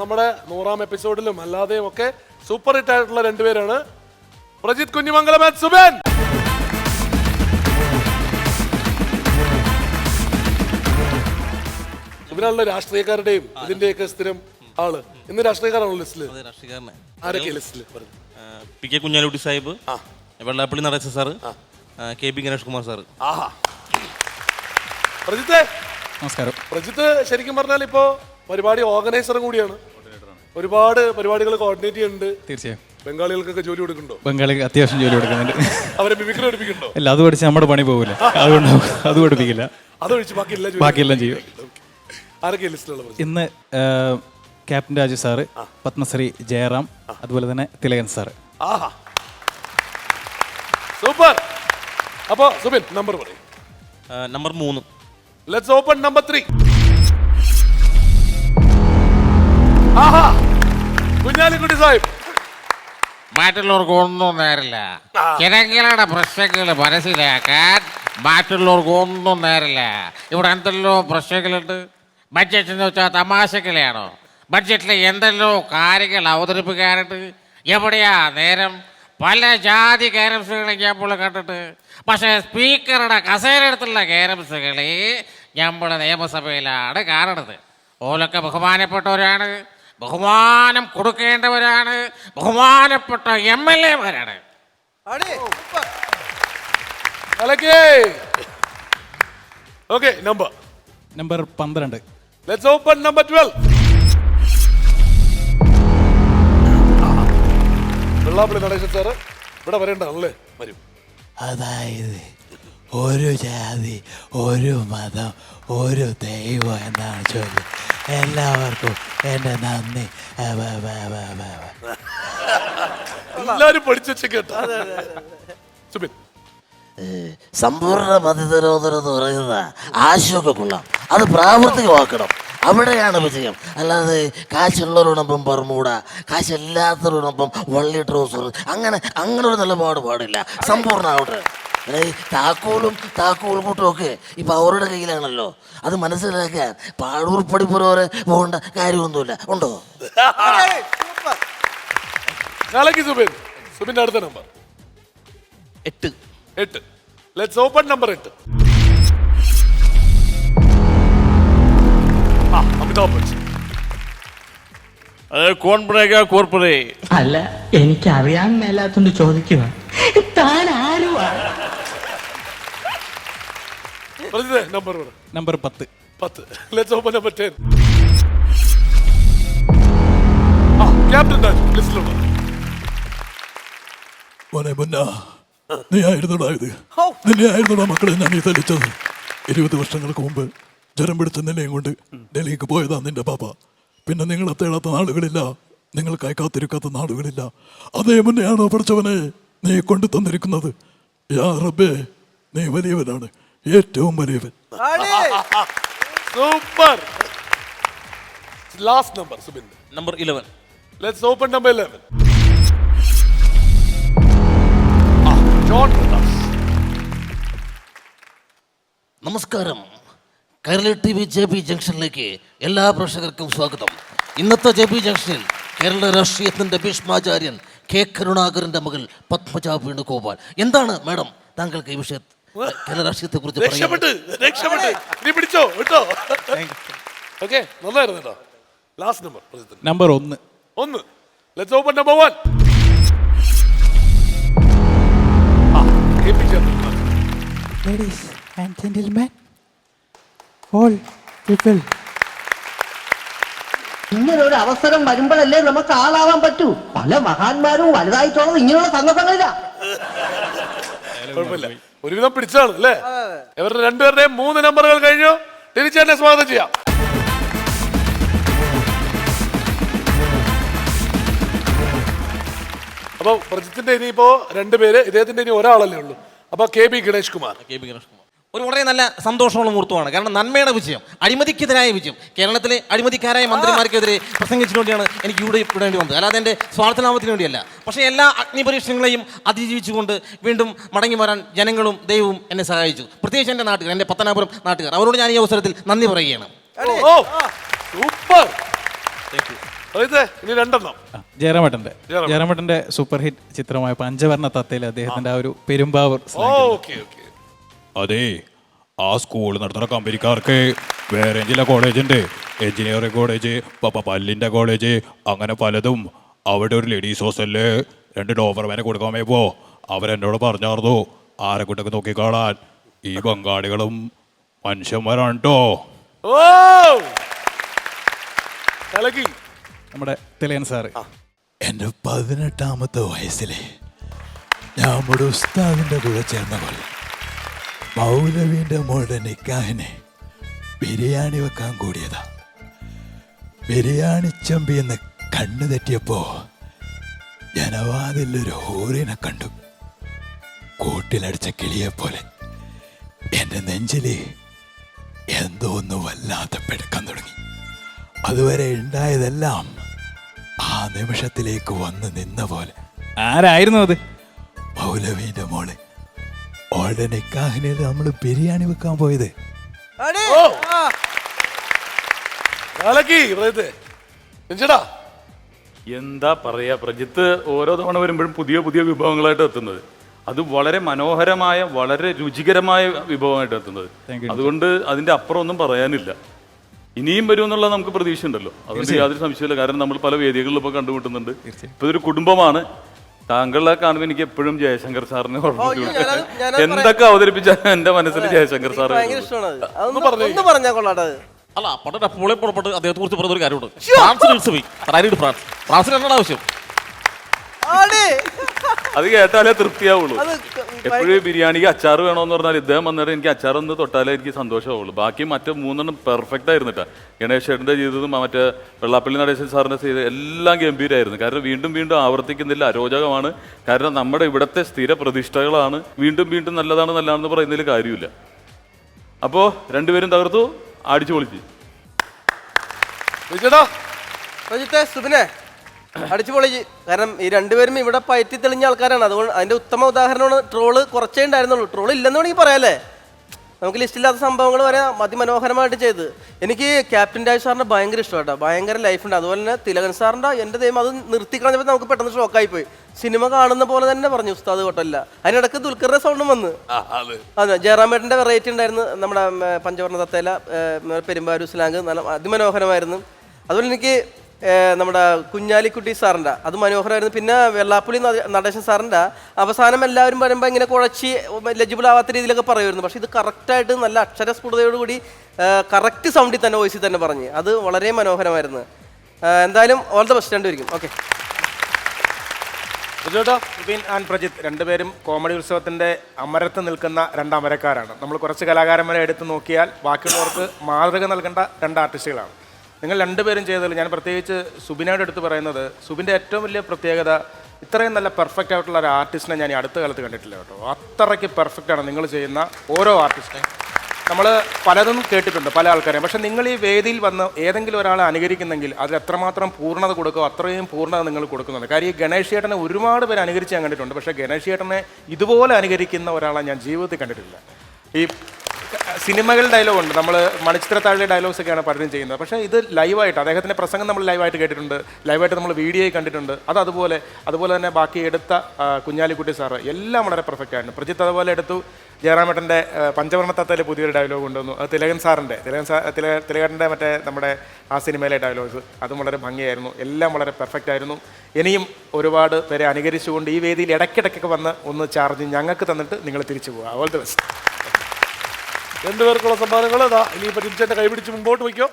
നമ്മുടെ 100ാം എപ്പിസോഡിലും അല്ലാതെയും ഒക്കെ സൂപ്പർ ഹിറ്റ് ആയിട്ടുള്ള രണ്ടുപേരാണ് പ്രജിത്ത് കുഞ്ഞിമംഗലം ആൻഡ് സുബേൻ. സുബിനാണല്ലോ രാഷ്ട്രീയക്കാരുടെയും ഇതിന്റെയൊക്കെ സ്ഥിരം ആള്. ഇന്ന് രാഷ്ട്രീയക്കാരാണല്ലോ ലിസ്റ്റില്. ആരൊക്കെ ലിസ്റ്റില്? P K Kunhalikutty Sahib, Vellappally Natesa sir, K P Ganesh Kumar sir. Prajith നമസ്കാരം. പ്രജിത്ത് ശരിക്കും പറഞ്ഞാൽ ഇപ്പോ പരിപാടി ഓർഗനൈസറും കൂടിയാണ്. ഒരുപാട് പരിപാടികൾ കോർഡിനേറ്റ് ചെയ്യുന്നുണ്ട്. തീർച്ചയായും. ബംഗാളികൾക്കൊക്കെ ജോലി കൊടുക്കുന്നുണ്ടോ? ബംഗാളി അത്യാവശ്യം ജോലി കൊടുക്കുന്നുണ്ട്. അവരെ മിമിക്രി പഠിപ്പിക്കുന്നുണ്ടോ? അല്ല, അത് പഠിച്ച് നമ്മുടെ പണി പോകില്ല, അതുകൊണ്ട് അത് പഠിപ്പിക്കില്ല. അതൊഴിച്ച് ബാക്കിയെല്ലാം ചെയ്യും. ആരൊക്കെ ലിസ്റ്റിലുള്ള? ഇന്ന് ക്യാപ്റ്റൻ രാജു സാറ്, പത്മശ്രീ ജയറാം, അതുപോലെ തന്നെ തിലകൻ സാറ്. സൂപ്പർ. അപ്പോ സുബിൻ നമ്പർ പറയും. Number 3. Let's open number 3. Kunhalikutty Sahib. മറ്റുള്ളവർക്ക് ഒന്നും നേരില്ല. ജനങ്ങളുടെ പ്രശ്നങ്ങൾ മനസ്സിലാക്കാൻ മറ്റുള്ളവർക്ക് ഒന്നും നേരില്ല. ഇവിടെ എന്തെല്ലോ പ്രശ്നങ്ങളുണ്ട്. ബഡ്ജറ്റ് എന്ന് വെച്ചാൽ തമാശകളാണോ? ബഡ്ജറ്റിൽ എന്തെല്ലോ കാര്യങ്ങൾ അവതരിപ്പിക്കാനുണ്ട്. എവിടെയാ നേരം? പല ജാതി ക്യാരംസുകളെ നമ്മൾ കണ്ടിട്ട്, പക്ഷേ സ്പീക്കറുടെ കസേരടുത്തുള്ള ക്യാരംസുകളെ നമ്മൾ നിയമസഭയിലാണ് കാണുന്നത്. ഓലൊക്കെ ബഹുമാനപ്പെട്ടവരാണ്, ബഹുമാനം കൊടുക്കേണ്ടവരാണ്, ബഹുമാനപ്പെട്ട MLA-മാരാണ്. Number 12. Let's open number 12. Vellappally Natesan sir ഇവിടെ വരേണ്ടതാണല്ലേ? വരും. അതായത് ഒരു ജാതി, ഒരു മതം, ഒരു ദൈവം എന്നാണ് ചോദ്യം. എല്ലാവർക്കും എൻ്റെ നന്ദി. എല്ലാരും പഠിച്ചു കേട്ടോ. സമ്പൂർണ്ണ മതനിരോധനം എന്ന് പറയുന്ന ആശയമൊക്കെ അത് പ്രാവർത്തികമാക്കണം. അവിടെയാണ് വിജയം. അല്ലാതെ കാശുള്ളവരോടൊപ്പം പറമൂടാ, കാശില്ലാത്തവരോടൊപ്പം വള്ളി ട്രൗസർ, അങ്ങനെ ഒരു നിലപാട് പാടില്ല. സമ്പൂർണ്ണമാവട്ടെ. താക്കോൽ കൂട്ടും ഒക്കെ ഇപ്പം അവരുടെ കയ്യിലാണല്ലോ. അത് മനസ്സിലാക്കാൻ പാഴൂർ പടിപ്പുറവരെ പോകേണ്ട കാര്യമൊന്നുമില്ല. ഉണ്ടോ? സുബിന്റെ അടുത്ത number 8. Let's open number 8. Amitabh Bachchan. അല്ല, എനിക്കറിയാൻ മേലാത്തോണ്ട് ചോദിക്കുക. താൻ ആരുവാ? Number 10. Let's open number 10. Captain Raju ലിസ്റ്റിലുള്ള. നീ ആയിരുന്നോടാ ഇത്? നിന്നെ ആയിരുന്നോടാ മക്കളെ ഞാൻ ഈ തെളിച്ചത്? 20 വർഷങ്ങൾക്ക് മുമ്പ് ജ്വരം പിടിച്ച നിന്നെയും കൊണ്ട് ഡൽഹിക്ക് പോയതാ നിന്റെ പാപ്പ. പിന്നെ നിങ്ങളെ തേടാത്ത നാടുകളില്ല, നിങ്ങൾക്കായി കാത്തിരിക്കാത്ത നാടുകളില്ല. അതേ മുന്നെയാണോ പഠിച്ചവനെ നീ കൊണ്ടു തന്നിരിക്കുന്നത്? യാ റബ്ബേ, നീ വലിയവനാണ്, ഏറ്റവും വലിയവൻ. Super. Last number Subin. Number 11. Let's open number 11. John Prakash. നമസ്കാരം. കൈരളി TV JP ജംഗ്ഷനിലേക്ക് എല്ലാ പ്രേക്ഷകർക്കും സ്വാഗതം. ഇന്നത്തെ JP ജംഗ്ഷനിൽ കേരള രാഷ്ട്രീയത്തിന്റെ ഭീഷ്മാചാര്യൻ K. കരുണാകരന്റെ മകൾ പത്മജ വേണുഗോപാൽ. എന്താണ് മാഡം താങ്കൾക്ക് ഈ വിഷയത്തിൽ കേരള രാഷ്ട്രീയത്തെ കുറിച്ച് number 1. Let's open number 1. Ladies and gentlemen, all people. ഇങ്ങനൊരു അവസരം വരുമ്പോഴല്ലേ നമുക്ക് ആളാവാൻ പറ്റൂ. പല മഹാന്മാരും വലുതായിട്ടുള്ളത് ഇങ്ങനെയുള്ള സന്ദർഭങ്ങളില്ല. ഒരുവിധം പിടിച്ചാണ് അല്ലേ? ഇവരുടെ രണ്ടുപേരുടെയും 3 നമ്പറുകൾ കഴിഞ്ഞു. തിരിച്ചെന്നെ സ്വാഗതം ചെയ്യാം. അപ്പൊ പ്രജിത്തിന്റെ ഇനിയിപ്പോ 2 പേര്, ഇദ്ദേഹത്തിന്റെ ഇനി ഒരാളല്ലേ ഉള്ളൂ. അപ്പൊ KB ഗണേഷ് കുമാർ. ഒരു വളരെ നല്ല സന്തോഷമുള്ള മുഹൂർത്തമാണ്. കാരണം നന്മയുടെ വിജയം, അഴിമതിക്കെതിരായ വിജയം, കേരളത്തിലെ അഴിമതിക്കാരായ മന്ത്രിമാർക്കെതിരെ പ്രസംഗിച്ചതിന് വേണ്ടിയാണ് എനിക്ക് ഇവിടെ ഇടേണ്ടി വന്നത്. അല്ലാതെ എൻ്റെ സ്വാർത്ഥലാഭത്തിന് വേണ്ടിയല്ല. പക്ഷേ എല്ലാ അഗ്നിപരീക്ഷണങ്ങളെയും അതിജീവിച്ചുകൊണ്ട് വീണ്ടും മടങ്ങി വരാൻ ജനങ്ങളും ദൈവവും എന്നെ സഹായിച്ചു. പ്രത്യേകിച്ച് എൻ്റെ നാട്ടുകാർ, എൻ്റെ പത്തനാപുരം നാട്ടുകാർ, അവരോട് ഞാൻ ഈ അവസരത്തിൽ നന്ദി പറയുകയാണ്. സൂപ്പർ. പ്രജിത്തെ ഇനി രണ്ടെണ്ണം. ജയറാമേട്ടൻ്റെ ജയറാമേട്ടൻ്റെ സൂപ്പർ ഹിറ്റ് ചിത്രമായ പഞ്ചവർണ്ണ തത്തയിൽ അദ്ദേഹത്തിൻ്റെ ആ ഒരു പെരുമ്പാവൂർ slang ഉണ്ട്. Okay okay. അതെ, ആ സ്കൂൾ നടത്തുന്ന കമ്പനിക്കാർക്ക് വേറെ ചില കോളേജ് ഉണ്ട്, എഞ്ചിനീയറിംഗ് കോളേജ്, പല്ലിൻ്റെ കോളേജ്, അങ്ങനെ പലതും. അവിടെ ഒരു ലേഡീസ് ഹോസ്റ്റലില് 2 ഡോബർമാനെ കൊടുക്കാൻ പോയപ്പോ അവരെന്നോട് പറഞ്ഞായിരുന്നു, ആരെ കുട്ടൊക്കെ നോക്കിക്കാളാൻ ഈ ബംഗാളികളും മനുഷ്യന്മാരാണ് കേട്ടോ. ഓ കലക്കി. നമ്മുടെ തിലകൻ സാറ് എൻ്റെ 18ാമത്തെ വയസ്സിലെ ഞാൻ നമ്മുടെ ഉസ്താദിൻ്റെ കൂടെ ചേർന്നപ്പോൾ മൗലവീൻ്റെ മോളുടെ നിക്കാഹിനെ ബിരിയാണി വെക്കാൻ കൂടിയതാ. ബിരിയാണി ചമ്പിയെന്ന് കണ്ണു തെറ്റിയപ്പോ ജനവാതിലൊരു ഹൂറിനെ കണ്ടു. കൂട്ടിലടിച്ച കിളിയെ പോലെ എൻ്റെ നെഞ്ചില് എന്തോ ഒന്ന് വല്ലാതെ പെടുക്കാൻ തുടങ്ങി. അതുവരെ ഉണ്ടായതെല്ലാം ആ നിമിഷത്തിലേക്ക് വന്ന് നിന്ന പോലെ. ആരായിരുന്നു അത്? മൗലവീൻ്റെ മോള്. ഓളുടെ നിക്കാഹിന് നമ്മൾ ബിരിയാണി വെക്കാൻ പോയത്. കലക്കി പ്രജിത്തെ. രഞ്ജിടാ. എന്താ പറയുക, പ്രജിത്ത് ഓരോ തവണ വരുമ്പോഴും പുതിയ പുതിയ വിഭവങ്ങളായിട്ട് എത്തുന്നത്. അത് വളരെ മനോഹരമായ, വളരെ രുചികരമായ വിഭവമായിട്ട് എത്തുന്നത്. അതുകൊണ്ട് അതിൻ്റെ അപ്പുറം ഒന്നും പറയാനില്ല. ഇനിയും വരും എന്നുള്ള നമുക്ക് പ്രതീക്ഷ ഉണ്ടല്ലോ, അതുകൊണ്ട് യാതൊരു സംശയമില്ല. കാരണം നമ്മൾ പല വേദികളിലും ഇപ്പോൾ കണ്ടുമുട്ടുന്നുണ്ട്. ഇപ്പോൾ ഇതൊരു കുടുംബമാണ്. താങ്കളെ കാണുമ്പോൾ എനിക്ക് എപ്പോഴും ജയശങ്കർ സാറിനെ ഓർമ്മ. എന്തൊക്കെ അവതരിപ്പിച്ചാലും എൻ്റെ മനസ്സിൽ ജയശങ്കർ സാർ. അല്ല പണ്ടേ പുളി പുറപ്പെട്ട് അദ്ദേഹത്തെ കുറിച്ച് പറഞ്ഞ ഒരു കാര്യമുണ്ട്. ഫ്രാൻസിൽ പോയി ഫ്രാൻസിൽ എന്താണ് ആവശ്യം? അത് കേട്ടാലേ തൃപ്തിയാവുള്ളൂ. എപ്പോഴും ബിരിയാണിക്ക് അച്ചാർ വേണമെന്ന് പറഞ്ഞാൽ ഇദ്ദേഹം വന്നിട്ട് എനിക്ക് അച്ചാർ ഒന്ന് തൊട്ടാലേ എനിക്ക് സന്തോഷമാവുള്ളൂ. ബാക്കി മറ്റേ 3 പെർഫെക്റ്റ് ആയിരുന്നു കേട്ടോ. ഗണേഷ് ചേട്ടൻ്റെ ചെയ്തതും മറ്റേ വെള്ളാപ്പള്ളി നടേശൻ സാറിൻ്റെ ചെയ്തത് എല്ലാം ഗംഭീരമായിരുന്നു. കാരണം വീണ്ടും വീണ്ടും ആവർത്തിക്കുന്നില്ല, അരോചകമാണ്. കാരണം നമ്മുടെ ഇവിടുത്തെ സ്ഥിര പ്രതിഷ്ഠകളാണ്. വീണ്ടും വീണ്ടും നല്ലതാണെന്ന് പറയുന്നതിൽ കാര്യമില്ല. അപ്പോൾ രണ്ടുപേരും തകർത്തു, അടിച്ചു പൊളിച്ച്. സുബിനെ അടിച്ചു പൊളിച്ച്. കാരണം ഈ രണ്ടുപേരും ഇവിടെ പയറ്റി തെളിഞ്ഞ ആൾക്കാരാണ്. അതുകൊണ്ട് അതിന്റെ ഉത്തമ ഉദാഹരണമാണ് ട്രോള്. കുറച്ചേ ഉണ്ടായിരുന്നുള്ളൂ. ട്രോൾ ഇല്ലെന്ന് വേണമെങ്കിൽ പറയാല്ലേ. നമുക്ക് ലിസ്റ്റില്ലാത്ത സംഭവങ്ങൾ വരെ അതിമനോഹരമായിട്ട് ചെയ്ത്. എനിക്ക് ക്യാപ്റ്റൻ രാജ് സാറിൻ്റെ ഭയങ്കര ഇഷ്ടമായിട്ടോ. ഭയങ്കര ലൈഫുണ്ട്. അതുപോലെ തന്നെ തിലകൻ സാറിൻ്റെ എൻ്റെ ദൈവം അത് നിർത്തിക്കളഞ്ഞപ്പോൾ നമുക്ക് പെട്ടെന്ന് ഷോക്കായി പോയി. സിനിമ കാണുന്ന പോലെ തന്നെ പറഞ്ഞു ഉസ്താദ് കോട്ടല്ല. അതിനിടയ്ക്ക് ദുൽഖറിന്റെ സൗണ്ടും വന്ന്. അതെ, ജയറാമേട്ടൻ്റെ വെറൈറ്റി ഉണ്ടായിരുന്നു. നമ്മുടെ പഞ്ചവർണ്ണ തത്തയില പെരുമ്പാവൂർ സ്ലാങ് നല്ല അതിമനോഹരമായിരുന്നു. അതുപോലെ എനിക്ക് നമ്മുടെ കുഞ്ഞാലിക്കുട്ടി സാറിൻ്റെ അത് മനോഹരമായിരുന്നു. പിന്നെ വെള്ളാപ്പള്ളി നടേശൻ സാറിൻ്റെ അവസാനം എല്ലാവരും വരുമ്പോൾ ഇങ്ങനെ കുഴച്ച് ലജിബിൾ ആവാത്ത രീതിയിലൊക്കെ പറയുമായിരുന്നു. പക്ഷേ ഇത് കറക്റ്റായിട്ട് നല്ല അക്ഷരസ്ഫുടതയോടുകൂടി കറക്റ്റ് സൗണ്ടിൽ തന്നെ വോയിസിൽ തന്നെ പറഞ്ഞ് അത് വളരെ മനോഹരമായിരുന്നു. എന്തായാലും ഓൾ ദ ബെസ്റ്റ് രണ്ടുപേർക്കും. ഓക്കെ. സുബിൻ ആൻഡ് പ്രജിത്ത് രണ്ടുപേരും കോമഡി ഉത്സവത്തിൻ്റെ അമരത്ത് നിൽക്കുന്ന 2 അമരക്കാരാണ്. നമ്മൾ കുറച്ച് കലാകാരന്മാരെ എടുത്ത് നോക്കിയാൽ ബാക്കിയുള്ളവർക്ക് മാതൃക നൽകേണ്ട 2 ആർട്ടിസ്റ്റുകളാണ്. നിങ്ങൾ രണ്ടുപേരും ചെയ്തതിൽ ഞാൻ പ്രത്യേകിച്ച് സുബിനോട് എടുത്ത് പറയുന്നത്, സുബിൻ്റെ ഏറ്റവും വലിയ പ്രത്യേകത ഇത്രയും നല്ല പെർഫെക്റ്റ് ആയിട്ടുള്ള ഒരു ആർട്ടിസ്റ്റിനെ ഞാൻ ഈ അടുത്ത കാലത്ത് കണ്ടിട്ടില്ല കേട്ടോ. അത്രയ്ക്ക് പെർഫെക്റ്റാണ് നിങ്ങൾ ചെയ്യുന്ന ഓരോ ആർട്ടിസ്റ്റിനെ. നമ്മൾ പലതും കേട്ടിട്ടുണ്ട്, പല ആൾക്കാരെയും. പക്ഷേ നിങ്ങൾ ഈ വേദിയിൽ വന്ന് ഏതെങ്കിലും ഒരാളെ അനുകരിക്കുന്നെങ്കിൽ അതിൽ എത്രമാത്രം പൂർണ്ണത കൊടുക്കുക അത്രയും പൂർണ്ണത നിങ്ങൾ കൊടുക്കുന്നുണ്ട്. കാര്യം ഈ ഗണേഷ് ചേട്ടനെ ഒരുപാട് പേര് അനുകരിച്ച് ഞാൻ കണ്ടിട്ടുണ്ട്. പക്ഷേ ഗണേഷ് ചേട്ടനെ ഇതുപോലെ അനുകരിക്കുന്ന ഒരാളെ ഞാൻ ജീവിതത്തിൽ കണ്ടിട്ടില്ല. ഈ സിനിമകൾ ഡയലോഗ് ഉണ്ട്, നമ്മൾ മണിച്ചിത്രത്താഴിലെ ഡയലോഗ്സ് ഒക്കെയാണ് പലരും ചെയ്യുന്നത്. പക്ഷേ ഇത് ലൈവായിട്ട് അദ്ദേഹത്തിൻ്റെ പ്രസംഗം നമ്മൾ ലൈവായിട്ട് കേട്ടിട്ടുണ്ട്, ലൈവായിട്ട് നമ്മൾ വീഡിയോയിൽ കണ്ടിട്ടുണ്ട്. അതുപോലെ തന്നെ ബാക്കി എടുത്ത കുഞ്ഞാലിക്കുട്ടി സാറ് എല്ലാം വളരെ പെർഫെക്റ്റ് ആയിരുന്നു. പ്രജിത്ത് അതുപോലെ എടുത്തു. ജയറാമേട്ടൻ്റെ പഞ്ചവർണ്ണ തത്തയിലെ പുതിയൊരു ഡയലോഗ് കൊണ്ടുവന്നു. അത് തിലകൻ സാറിൻ്റെ തിലകൻ്റെ മറ്റേ നമ്മുടെ ആ സിനിമയിലെ ഡയലോഗ്സ് അതും വളരെ ഭംഗിയായിരുന്നു. എല്ലാം വളരെ പെർഫെക്റ്റ് ആയിരുന്നു. ഇനിയും ഒരുപാട് പേരെ അനുകരിച്ചുകൊണ്ട് ഈ വേദിയിൽ ഇടയ്ക്കിടയ്ക്കൊക്കെ വന്ന് ഒന്ന് ചാർജ് ഞങ്ങൾക്ക് തന്നിട്ട് നിങ്ങൾ തിരിച്ചു പോവുക. All the best. രണ്ടുപേർക്കുള്ള സമ്മാനങ്ങൾ അതാ. ഇനിയിപ്പോൾ ടിൻചേട്ടൻ്റെ കൈപിടിച്ച് മുമ്പോട്ട് വയ്ക്കോ.